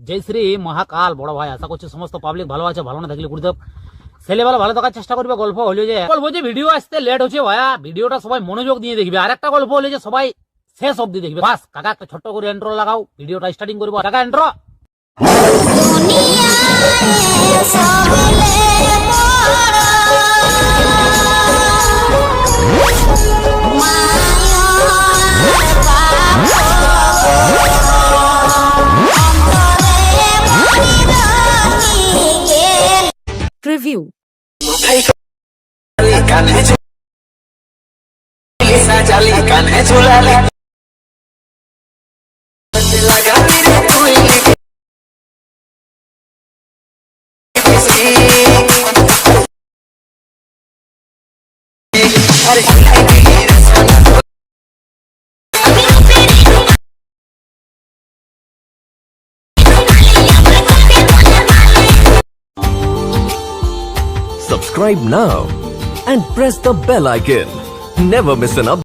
জয় শ্রী মহাকাল বড় ভাই, আশা করছি সমস্ত পাবলিক ভালো আছে। ভালো না থাকলে গুরুদেব ছেলেবেলা ভালো থাকার চেষ্টা করবে। গল্প হলো যে ভিডিও আসতে লেট হচ্ছে ভাইয়া, ভিডিওটা সবাই মনোযোগ দিয়ে দেখবে। আর একটা গল্প হলো যে সবাই শেষ অব্দি দেখবে। বাস কাকা একটা ছোট্ট করে ইন্ট্রো লাগাও, ভিডিওটা স্টার্টিং করবো। কাকা intro. Review. Subscribe now and press the bell icon. Never miss an update.